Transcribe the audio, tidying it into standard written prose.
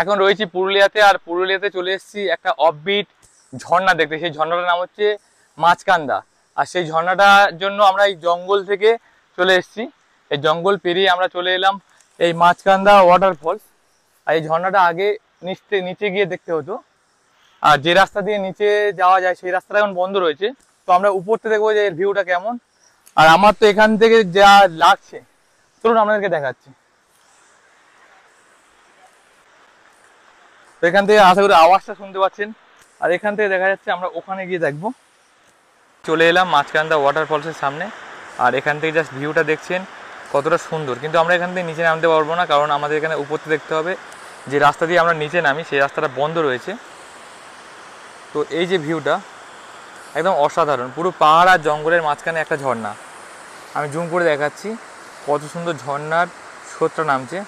এখন রয়েছি পুরুলিয়াতে, আর পুরুলিয়াতে চলে এসেছি একটা অফবিট ঝর্ণা দেখতে। সেই ঝর্ণাটার নাম হচ্ছে মাছকান্দা। আর সেই ঝর্ণাটার জন্য আমরা এই জঙ্গল থেকে চলে এসেছি। এই জঙ্গল পেরিয়ে আমরা চলে এলাম এই মাছকান্দা ওয়াটারফলস। আর এই ঝর্ণাটা আগে নিচে গিয়ে দেখতে হতো, আর যে রাস্তা দিয়ে নিচে যাওয়া যায় সেই রাস্তাটা এখন বন্ধ রয়েছে। তো আমরা উপর থেকে দেখবো যে এর ভিউটা কেমন। আর আমার তো এখান থেকে যা লাগছে, চলুন আপনাদেরকে দেখাচ্ছি। তো এখান থেকে আশা করি আওয়াজটা শুনতে পাচ্ছেন। আর এখান থেকে দেখা যাচ্ছে আমরা ওখানে গিয়ে দেখবো। চলে এলাম মাছকান্দা ওয়াটারফলসের সামনে, আর এখান থেকে জাস্ট ভিউটা দেখছেন কতটা সুন্দর। কিন্তু আমরা এখান থেকে নিচে নামতে পারবো না, কারণ আমাদের এখানে উপরতে দেখতে হবে। যে রাস্তা দিয়ে আমরা নিচে নামি সেই রাস্তাটা বন্ধ রয়েছে। তো এই যে ভিউটা একদম অসাধারণ, পুরো পাহাড় আর জঙ্গলের মাঝখানে একটা ঝর্ণা। আমি জুম করে দেখাচ্ছি কত সুন্দর ঝর্ণার স্রোতটা নামছে।